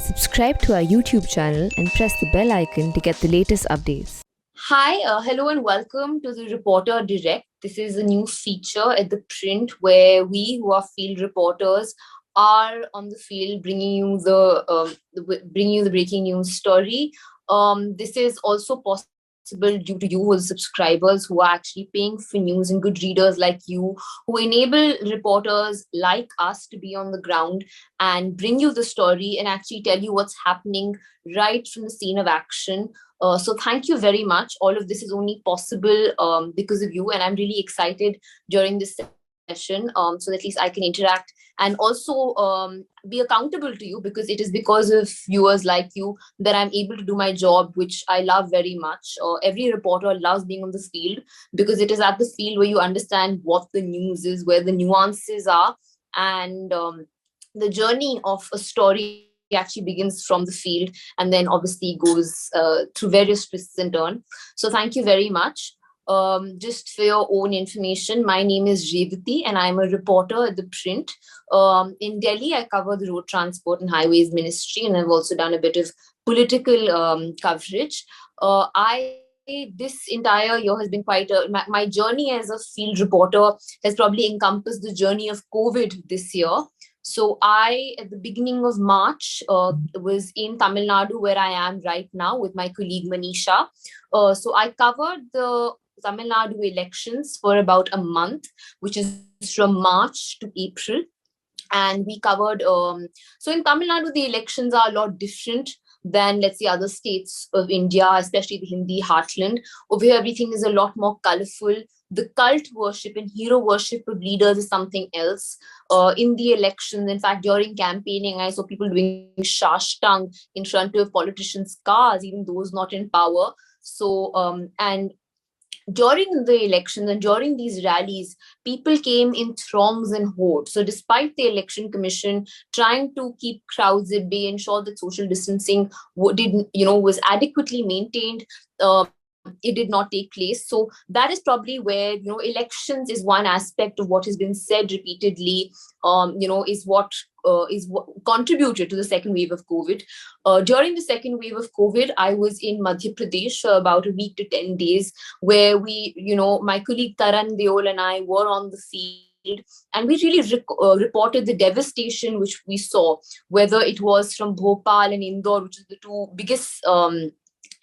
Subscribe to our YouTube channel and press the bell icon to get the latest updates. Hi, hello and welcome to the Reporter Direct. This is a new feature at The Print where we who are field reporters are on the field bringing you the breaking news story. This is also possible due to you, the subscribers who are actually paying for news and good readers like you, who enable reporters like us to be on the ground and bring you the story and actually tell you what's happening right from the scene of action. So thank you very much. All of this is only possible because of you, and I'm really excited during this session so that at least I can interact and also be accountable to you, because it is because of viewers like you that I'm able to do my job, which I love very much. Every reporter loves being on the field because it is at the field where you understand what the news is, where the nuances are, and the journey of a story actually begins from the field and then obviously goes through various twists and turns. So thank you very much. Just for your own information, my name is Revathi and I'm a reporter at The Print. In Delhi, I cover the Road Transport and Highways Ministry, and I've also done a bit of political coverage. This entire year has been quite my journey as a field reporter has probably encompassed the journey of COVID this year. So I, at the beginning of March, was in Tamil Nadu, where I am right now with my colleague Manisha. So I covered the Tamil Nadu elections for about a month, which is from March to April. And we covered, so in Tamil Nadu, the elections are a lot different than, let's say, other states of India, especially the Hindi heartland. Over here, everything is a lot more colorful. The cult worship and hero worship of leaders is something else. In the elections, in fact, during campaigning, I saw people doing shashtang in front of politicians' cars, even those not in power. So, and during the elections and during these rallies, people came in throngs and hordes. So despite the election commission trying to keep crowds at bay, ensure that social distancing was adequately maintained, it did not take place. So that is probably where, elections is one aspect of what has been said repeatedly, is what contributed to the second wave of COVID. During the second wave of COVID, I was in Madhya Pradesh for about a week to 10 days, where my colleague Taran Deol and I were on the field. And we really reported the devastation which we saw, whether it was from Bhopal and Indore, which is the two biggest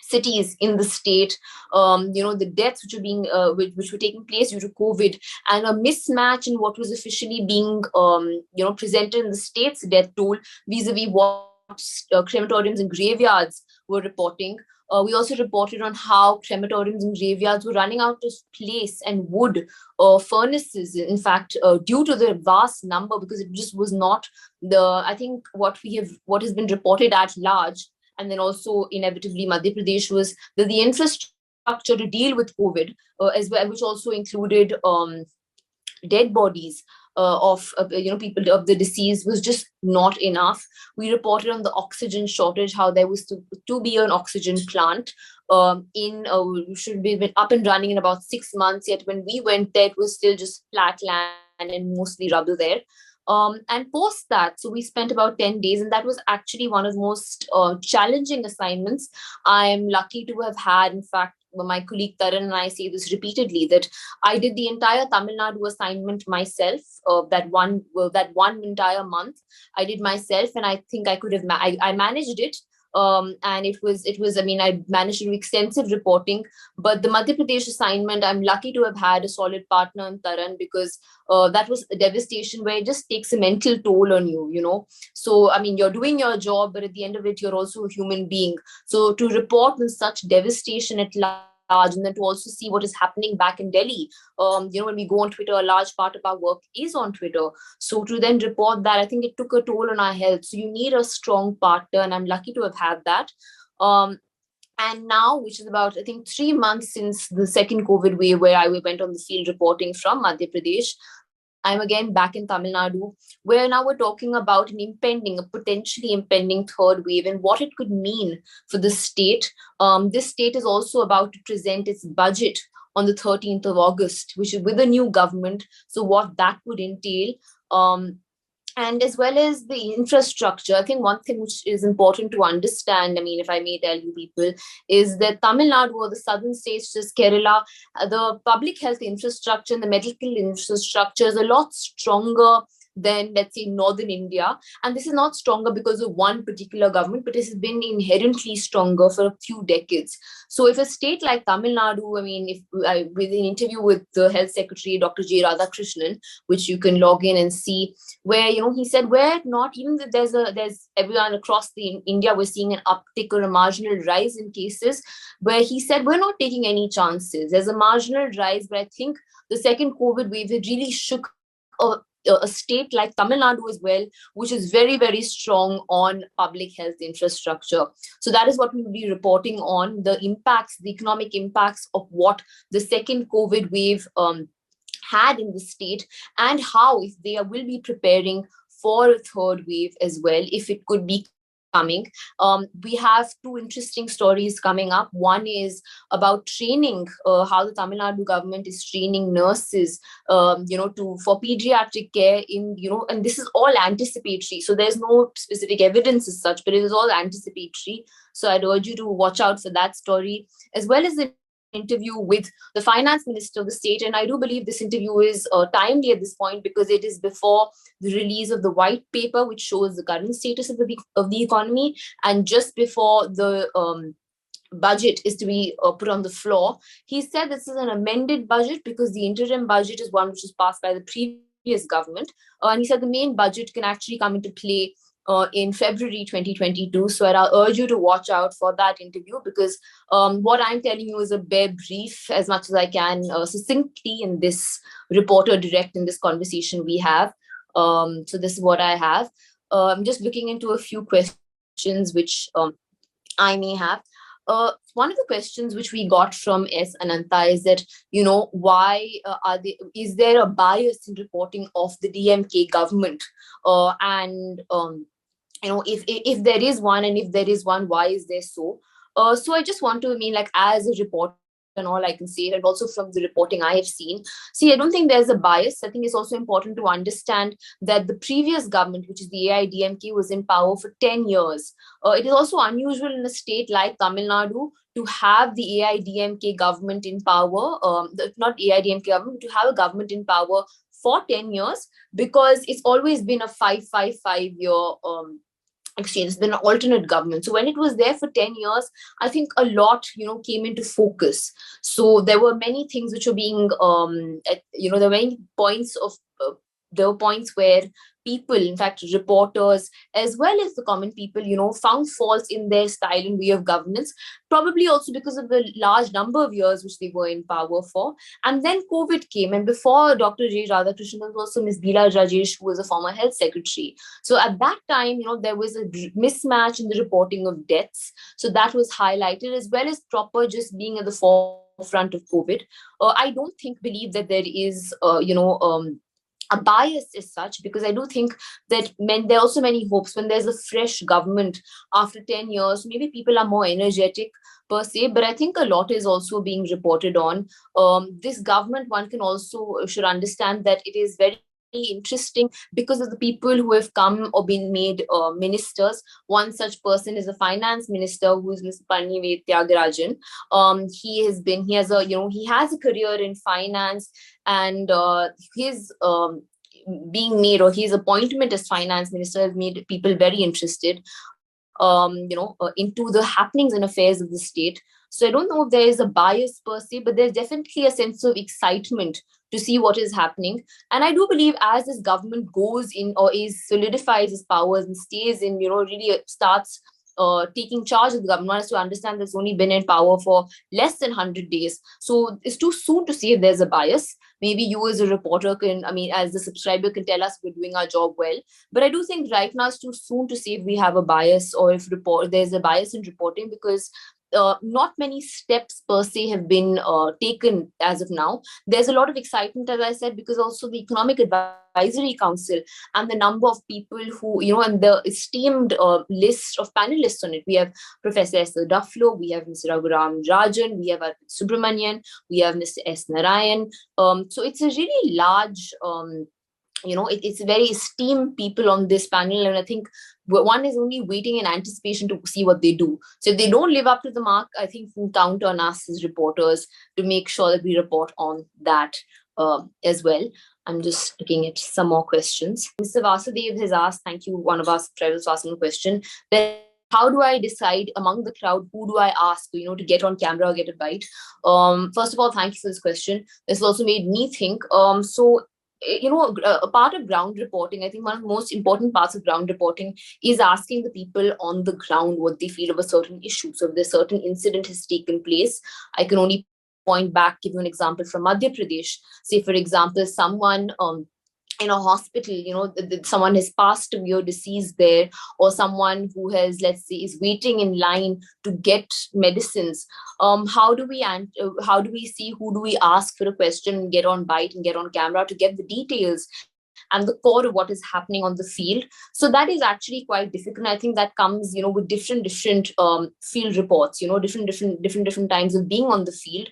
cities in the state, the deaths which are being which were taking place due to COVID, and a mismatch in what was officially being presented in the state's death toll vis-a-vis what crematoriums and graveyards were reporting. We also reported on how crematoriums and graveyards were running out of place and wood furnaces, in fact, due to the vast number, because it just was not I think what has been reported at large. And then also inevitably Madhya Pradesh was the infrastructure to deal with COVID as well, which also included dead bodies of people of the deceased, was just not enough. We reported on the oxygen shortage, how there was to be an oxygen plant should be up and running in about 6 months. Yet when we went there, it was still just flat land and mostly rubble there. And post that, so we spent about 10 days, and that was actually one of the most challenging assignments I'm lucky to have had. In fact, my colleague Taran and I say this repeatedly, that I did the entire Tamil Nadu assignment myself. That one entire month I did myself, and I think I could have I managed it. And it was I managed to do extensive reporting, but the Madhya Pradesh assignment, I'm lucky to have had a solid partner in Taran, because that was a devastation where it just takes a mental toll on you. So you're doing your job, but at the end of it, you're also a human being. So to report on such devastation at large, and then to also see what is happening back in Delhi. When we go on Twitter, a large part of our work is on Twitter. So to then report that, I think it took a toll on our health. So you need a strong partner, and I'm lucky to have had that. And now, which is about, I think, 3 months since the second COVID wave, where I went on the field reporting from Madhya Pradesh, I'm again back in Tamil Nadu, where now we're talking about a potentially impending third wave, and what it could mean for the state. This state is also about to present its budget on the 13th of August, which is with a new government. So what that would entail. and as well as the infrastructure. I think one thing which is important to understand, I mean, if I may tell you people, is that Tamil Nadu or the southern states, just Kerala, the public health infrastructure and the medical infrastructure is a lot stronger than, let's say, northern India. And this is not stronger because of one particular government, but it has been inherently stronger for a few decades. So if a state like Tamil Nadu, I mean, if with an interview with the health secretary, Dr. Revathi Krishnan, which you can log in and see, where he said, where not even that there's everyone across the India, we're seeing an uptick or a marginal rise in cases, where he said we're not taking any chances. There's a marginal rise, but I think the second COVID wave had really shook a state like Tamil Nadu as well, which is very, very strong on public health infrastructure. So that is what we will be reporting on, the impacts, the economic impacts of what the second COVID wave had in the state, and how if they will be preparing for a third wave as well, if it could be coming. We have two interesting stories coming up. One is about training, how the Tamil Nadu government is training nurses, for pediatric care in, and this is all anticipatory. So there's no specific evidence as such, but it is all anticipatory. So I'd urge you to watch out for that story, as well as the interview with the finance minister of the state. And I do believe this interview is timely at this point, because it is before the release of the white paper, which shows the current status of the economy, and just before the budget is to be put on the floor. He said this is an amended budget because the interim budget is one which was passed by the previous government. And he said the main budget can actually come into play in February 2022. So I urge you to watch out for that interview, because what I'm telling you is a bare brief as much as I can succinctly in this reporter direct, in this conversation we have. So this is what I have. I'm just looking into a few questions which I may have. One of the questions which we got from S. Ananta is that, why is there a bias in reporting of the DMK government? If there is one, and if there is one, why is there so? So I just want to, as a reporter, and all I can say, and also from the reporting I have seen, I don't think there's a bias. I think it's also important to understand that the previous government, which is the AIDMK, was in power for 10 years. It is also unusual in a state like Tamil Nadu to have the AIDMK government in power, not AIDMK government, to have a government in power for 10 years, because it's always been a 5-5-5-year exchange. It's been an alternate government. So when it was there for 10 years, I think a lot, came into focus. So there were many things which were being, there were many points of, there were points where people, in fact, reporters, as well as the common people, found faults in their style and way of governance, probably also because of the large number of years which they were in power for. And then COVID came, and before Dr. J. Radhakrishnan, there was also Ms. Bila Rajesh, who was a former health secretary. So at that time, there was a mismatch in the reporting of deaths. So that was highlighted, as well as proper just being at the forefront of COVID. I don't believe that there is, a bias as such, because I do think that there are also many hopes when there's a fresh government after 10 years. Maybe people are more energetic per se, but I think a lot is also being reported on. This government, one can also should understand that it is very interesting because of the people who have come or been made ministers. One such person is a finance minister, who is Mr. Pannivet Tyagarajan. He has a career in finance, and his being made, or his appointment as finance minister, has made people very interested into the happenings and affairs of the state. So I don't know if there is a bias per se, but there's definitely a sense of excitement to see what is happening. And I do believe as this government goes in, or solidifies its powers and stays in, really starts taking charge of the government, one has to understand that it's only been in power for less than 100 days. So it's too soon to say if there's a bias. Maybe you as a reporter can, as the subscriber, can tell us we're doing our job well. But I do think right now it's too soon to say if we have a bias, or if there's a bias in reporting, because not many steps per se have been taken as of now. There's a lot of excitement, as I said, because also the Economic Advisory Council and the number of people who, and the esteemed list of panelists on it. We have Professor Esther Dufflo, we have Mr. Raghuram Rajan, we have Subramanian, we have Mr. S. Narayan. So it's a really large it's very esteemed people on this panel, and I think one is only waiting in anticipation to see what they do. So if they don't live up to the mark, I think we can count on us as reporters to make sure that we report on that as well. I'm just looking at some more questions. Mr. Vasudev has asked, thank you, one of our subscribers asking a question, that how do I decide among the crowd who do I ask, to get on camera or get a bite? First of all, thank you for this question. This also made me think. A part of ground reporting, I think one of the most important parts of ground reporting is asking the people on the ground what they feel of a certain issue. So if there's a certain incident has taken place, I can only point back, give you an example from Madhya Pradesh. Say, for example, someone in a hospital, someone has passed away or deceased there, or someone who has, let's say, is waiting in line to get medicines. How do we see, who do we ask for a question and get on bite and get on camera to get the details and the core of what is happening on the field? So that is actually quite difficult. I think that comes, with different field reports, different times of being on the field.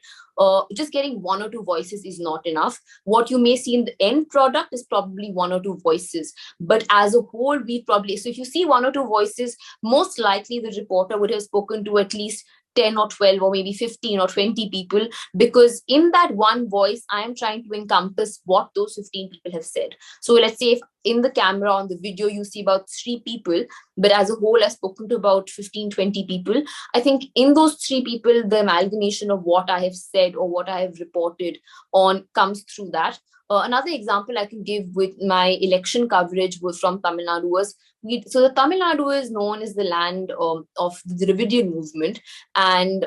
Just getting one or two voices is not enough. What you may see in the end product is probably one or two voices, but as a whole, so if you see one or two voices, most likely the reporter would have spoken to at least 10 or 12 or maybe 15 or 20 people, because in that one voice, I am trying to encompass what those 15 people have said. So let's say if in the camera, on the video, you see about 3 people, but as a whole, I've spoken to about 15, 20 people. I think in those 3 people, the amalgamation of what I have said or what I have reported on comes through that. Another example I can give with my election coverage was from Tamil Nadu was, so the Tamil Nadu is known as the land of the Dravidian movement, and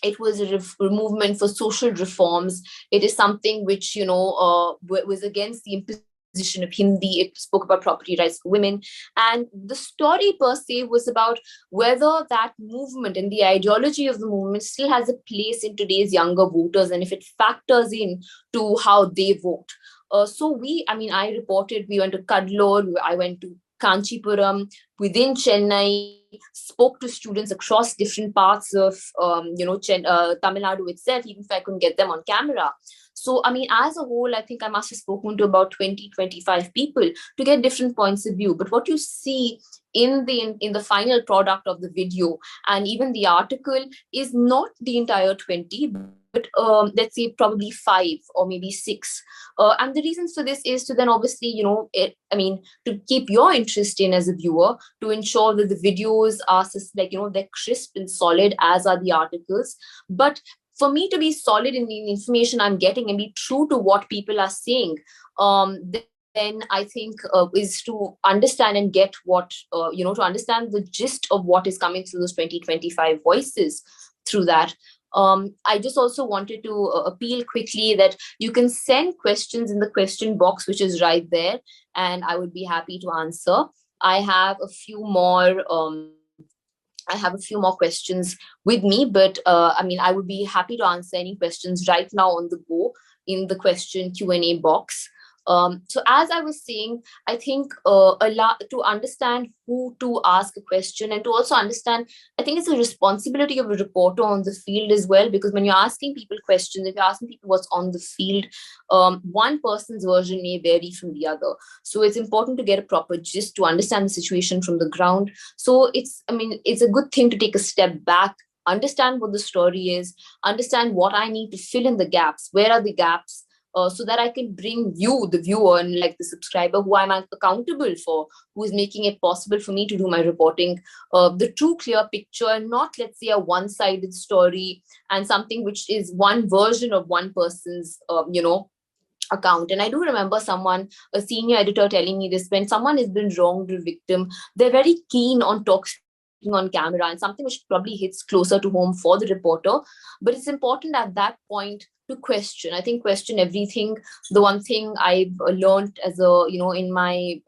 it was a movement for social reforms. It is something which, was against the imposition of Hindi. It spoke about property rights for women. And the story per se was about whether that movement and the ideology of the movement still has a place in today's younger voters, and if it factors in to how they vote. I reported, we went to Kadlur, I went to Kanchipuram, within Chennai, spoke to students across different parts of, Tamil Nadu itself, even if I couldn't get them on camera. So, as a whole, I think I must have spoken to about 20, 25 people to get different points of view. But what you see in the final product of the video and even the article is not the entire 20, but let's say probably 5 or maybe 6. And the reasons for this is to then obviously, to keep your interest in as a viewer, to ensure that the videos are they're crisp and solid, as are the articles. But for me to be solid in the information I'm getting and be true to what people are saying, then I think is to understand and get what, to understand the gist of what is coming through those 20-25 voices through that. I just also wanted to appeal quickly that you can send questions in the question box, which is right there, and I would be happy to answer. I have a few more questions with me, but I would be happy to answer any questions right now on the go in the question Q&A box. So as I was saying, I think a lot to understand who to ask a question, and to also understand, I think it's a responsibility of a reporter on the field as well, because when you're asking people questions, if you're asking people what's on the field, one person's version may vary from the other. So it's important to get a proper gist, to understand the situation from the ground. So it's a good thing to take a step back, understand what the story is, understand what I need to fill in the gaps, where are the gaps, so that I can bring you, the viewer, and like the subscriber, who I'm accountable for, who is making it possible for me to do my reporting, the true clear picture, and not, let's say, a one-sided story and something which is one version of one person's, account. And I do remember a senior editor, telling me this: when someone has been wronged or victim, they're very keen on talking on camera, and something which probably hits closer to home for the reporter. But it's important at that point to question. I think question everything. The one thing I've learned as in my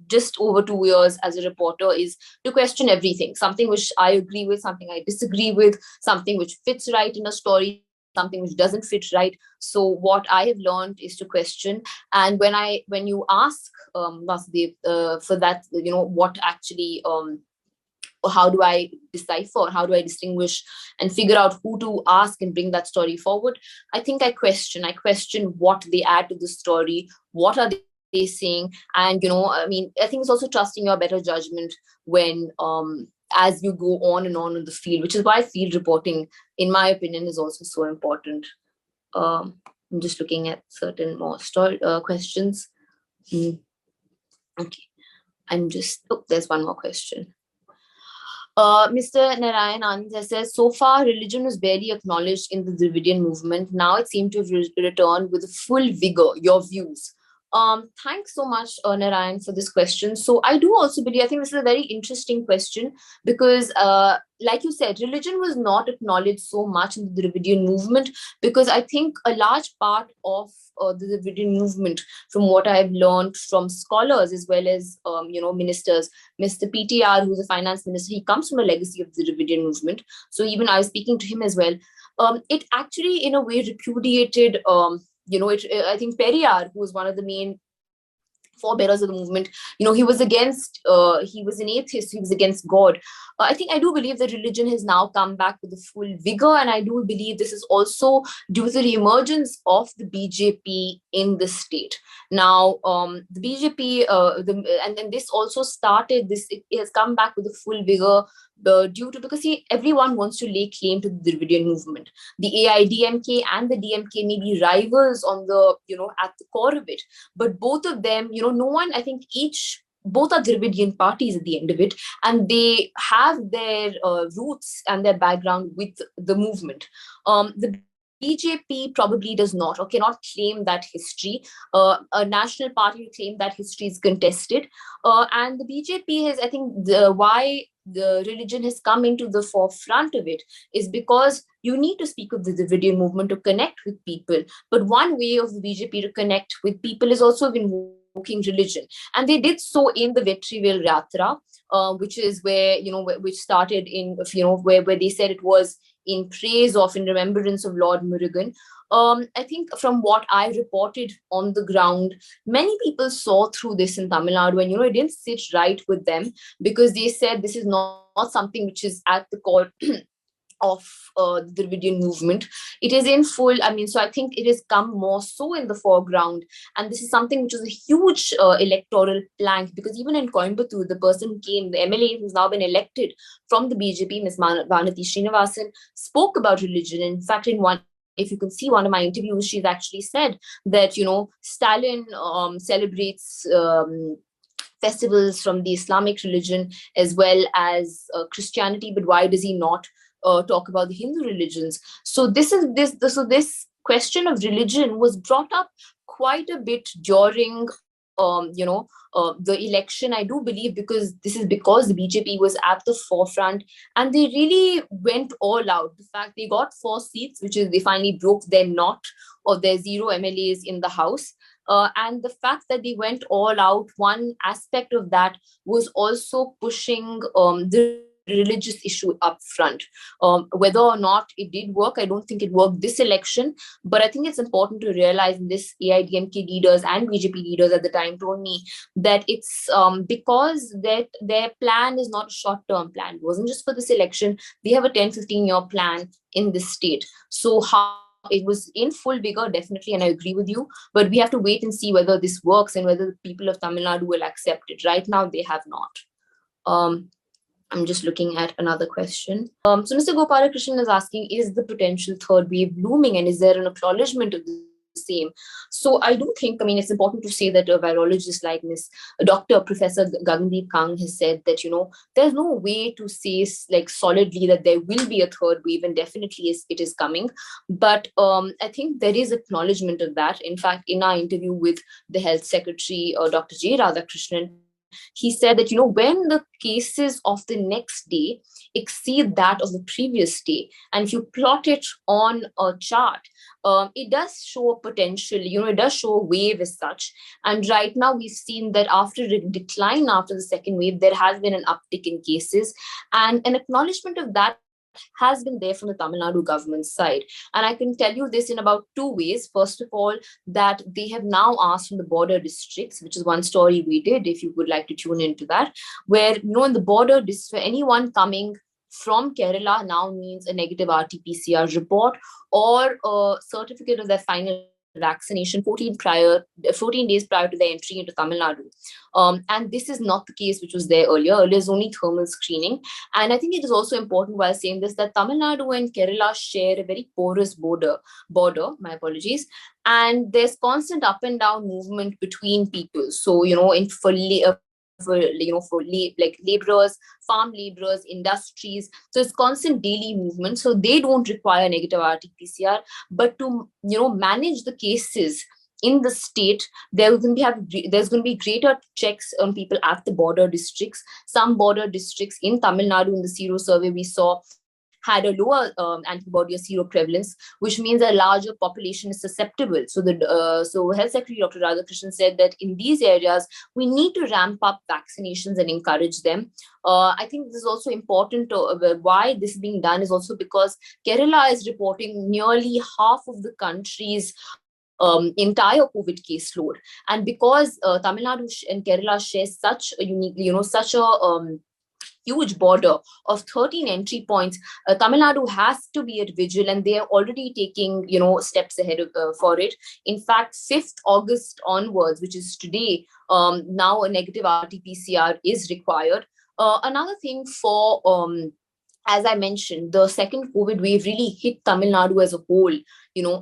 just over 2 years as a reporter is to question everything. Something which I agree with, something I disagree with, something which fits right in a story, something which doesn't fit right. So what I have learned is to question. And when you ask Vasudev, for that, what actually, how do I decipher, how do I distinguish and figure out who to ask and bring that story forward? I think I question what they add to the story, what are facing. And, I mean, I think it's also trusting your better judgment when, as you go on and on in the field, which is why field reporting, in my opinion, is also so important. I'm just looking at certain more questions. Okay. There's one more question. Mr. Narayan Anand says, so far, religion was barely acknowledged in the Dravidian movement. Now it seems to have returned with full vigor. Your views? Thanks so much, Narayan, for this question. So I do also believe, I think this is a very interesting question because, like you said, religion was not acknowledged so much in the Dravidian movement because I think a large part of the Dravidian movement, from what I've learned from scholars as well as, ministers, Mr. PTR, who's a finance minister, he comes from a legacy of the Dravidian movement. So even I was speaking to him as well. It actually, in a way, repudiated I think Periyar, who was one of the main forebearers of the movement, he was an atheist, he was against God. I do believe that religion has now come back with a full vigor, and I do believe this is also due to the emergence of the BJP in the state. Now, the BJP, and then this also started, it has come back with a full vigor because everyone wants to lay claim to the Dravidian movement. The AIDMK and the DMK may be rivals on the, at the core of it, but both of them, no one, I think both are Dravidian parties at the end of it, and they have their roots and their background with the movement. The BJP probably does not or cannot claim that history. A national party claim that history is contested. And the BJP has, I think, why the religion has come into the forefront of it is because you need to speak of the Dravidian movement to connect with people. But one way of the BJP to connect with people is also invoking religion. And they did so in the Vetrivel Yatra, which is where, which started in, where they said it was in praise of, in remembrance of Lord Murugan. I think from what I reported on the ground, many people saw through this in Tamil Nadu, and it didn't sit right with them because they said this is not something which is at the core of the Dravidian movement. It is in full, so I think it has come more so in the foreground, and this is something which is a huge electoral plank, because even in Coimbatore, the person who came, the MLA who's now been elected from the BJP, Ms. Vanati Srinivasan, spoke about religion. In fact, if you can see one of my interviews, she's actually said that, Stalin celebrates festivals from the Islamic religion as well as Christianity, but why does he not talk about the Hindu religions? So this question of religion was brought up quite a bit during the election, I do believe, because the BJP was at the forefront and they really went all out. The fact they got 4 seats, which is they finally broke their knot of their 0 MLAs in the House. And the fact that they went all out, one aspect of that was also pushing the religious issue up front. Whether or not it did work, I don't think it worked this election, but I think it's important to realize, and this AIDMK leaders and BJP leaders at the time told me, that it's because that their plan is not a short-term plan. It wasn't just for this election. They have a 10-15-year plan in this state. So how it was in full vigor, definitely, and I agree with you, but we have to wait and see whether this works and whether the people of Tamil Nadu will accept it. Right now, they have not. I'm just looking at another question. So Mr. Krishnan is asking, is the potential third wave looming, and is there an acknowledgement of the same? So I do think, it's important to say that a virologist like Dr. Professor Gagandeep Kang has said that, there's no way to say solidly that there will be a third wave, and definitely it is coming. But I think there is acknowledgement of that. In fact, in our interview with the Health Secretary, Dr. J. Radhakrishnan, he said that, when the cases of the next day exceed that of the previous day, and if you plot it on a chart, it does show a potential, it does show a wave as such. And right now we've seen that after a decline after the second wave, there has been an uptick in cases, and an acknowledgement of that has been there from the Tamil Nadu government side. And I can tell you this in about 2 ways. First of all, that they have now asked from the border districts, which is one story we did, if you would like to tune into that, where, in the border district, anyone coming from Kerala now needs a negative RT-PCR report or a certificate of their final vaccination 14 days prior to their entry into Tamil Nadu. And this is not the case which was there earlier. Earlier is only thermal screening. And I think it is also important while saying this that Tamil Nadu and Kerala share a very porous border, my apologies. And there's constant up and down movement between people. So, like laborers, farm laborers, industries. So it's constant daily movement. So they don't require negative RT-PCR, but to manage the cases in the state, there's going to be greater checks on people at the border districts. Some border districts in Tamil Nadu in the Zero survey we saw had a lower antibody or seroprevalence, which means a larger population is susceptible. So Health Secretary Dr. Revathi Krishnan said that in these areas, we need to ramp up vaccinations and encourage them. I think this is also important. Why this is being done is also because Kerala is reporting nearly half of the country's entire COVID caseload. And because Tamil Nadu and Kerala share such a huge border of 13 entry points, Tamil Nadu has to be at vigil, and they are already taking, steps ahead for it. In fact, 5th August onwards, which is today, now a negative RT-PCR is required. Another thing for as I mentioned, the second COVID wave really hit Tamil Nadu as a whole,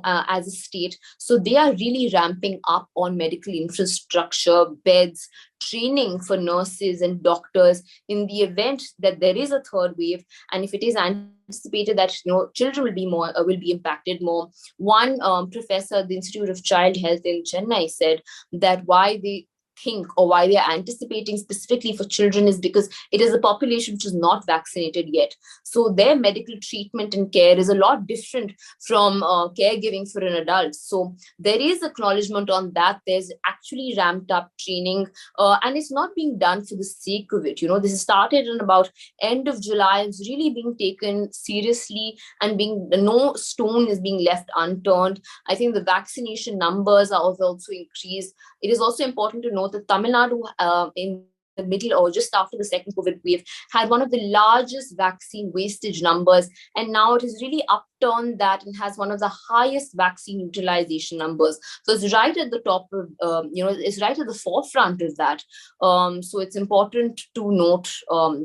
as a state. So they are really ramping up on medical infrastructure, beds, training for nurses and doctors in the event that there is a third wave. And if it is anticipated that, children will be impacted more. One professor at the Institute of Child Health in Chennai said that why they think or why they are anticipating specifically for children is because it is a population which is not vaccinated yet. So their medical treatment and care is a lot different from caregiving for an adult. So there is acknowledgement on that. There's actually ramped up training, and it's not being done for the sake of it. This started in about end of July. It's really being taken seriously, and no stone is being left unturned. I think the vaccination numbers are also increased. It is also important to note that Tamil Nadu in the middle or just after the second COVID wave had one of the largest vaccine wastage numbers, and now it has really upturned that and has one of the highest vaccine utilization numbers. So it's right at the top of, it's right at the forefront of that. So it's important to note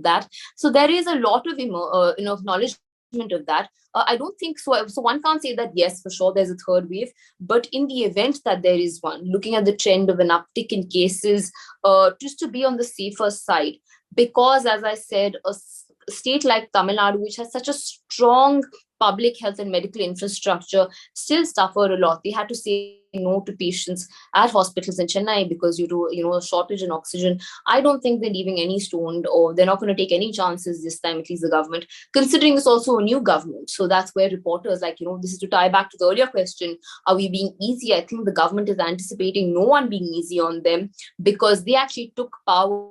that. So there is a lot of acknowledgement of that. I don't think so. So one can't say that, yes, for sure, there's a third wave. But in the event that there is one, looking at the trend of an uptick in cases, just to be on the safer side, because, as I said, a state like Tamil Nadu, which has such a strong public health and medical infrastructure, still suffered a lot. They had to say no to patients at hospitals in Chennai because due to a shortage in oxygen. I don't think they're leaving any stone, or they're not going to take any chances this time, at least the government, considering it's also a new government. So that's where reporters this is to tie back to the earlier question, are we being easy? I think the government is anticipating no one being easy on them because they actually took power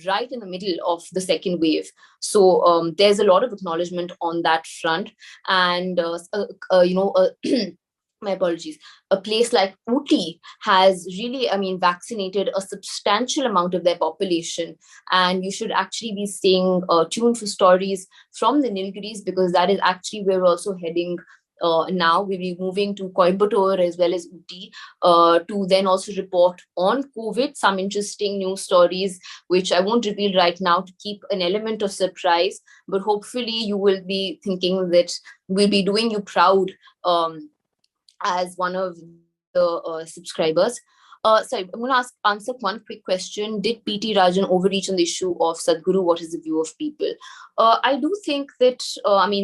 right in the middle of the second wave. So there's a lot of acknowledgement on that front. And, my apologies, a place like Ooty has really, vaccinated a substantial amount of their population. And you should actually be staying tuned for stories from the Nilgiris, because that is actually where we're also heading. Now we'll be moving to Coimbatore as well as Ooty to then also report on COVID, some interesting news stories, which I won't reveal right now to keep an element of surprise. But hopefully you will be thinking that we'll be doing you proud as one of the subscribers. Sorry, I'm going to answer one quick question. Did P.T. Rajan overreach on the issue of Sadhguru? What is the view of people? I do think that,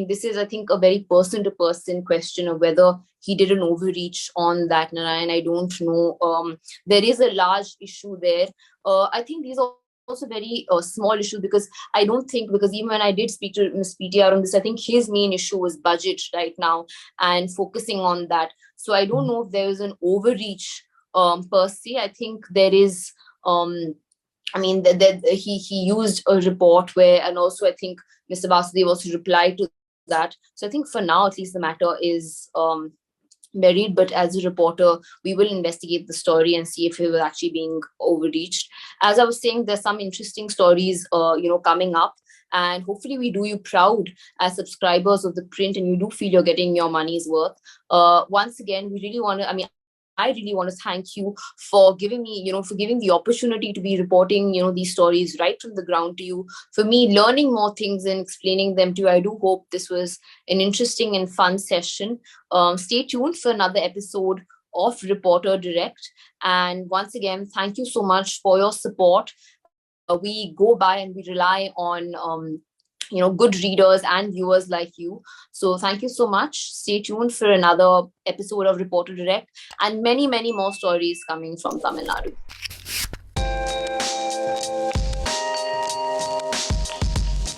this is, I think, a very person-to-person question of whether he did an overreach on that, Narayan. I don't know. There is a large issue there. I think these are also very small issue, because I don't think, because even when I did speak to Ms. PTR on this, I think his main issue was budget right now and focusing on that. So I don't know if there is an overreach per se. I think there is, he used a report where, and also I think Mr. Vasudev also replied to that. So I think for now, at least the matter is buried, but as a reporter, we will investigate the story and see if it was actually being overreached. As I was saying, there's some interesting stories, coming up, and hopefully we do you proud as subscribers of The Print, and you do feel you're getting your money's worth. Once again, we really want to, I really want to thank you for giving me, for giving the opportunity to be reporting, these stories right from the ground to you, for me learning more things and explaining them to you. I do hope this was an interesting and fun session. Stay tuned for another episode of Reporter Direct. And once again, thank you so much for your support. We go by and we rely on good readers and viewers like you. So thank you so much. Stay tuned for another episode of Reporter Direct and many more stories coming from Tamil Nadu.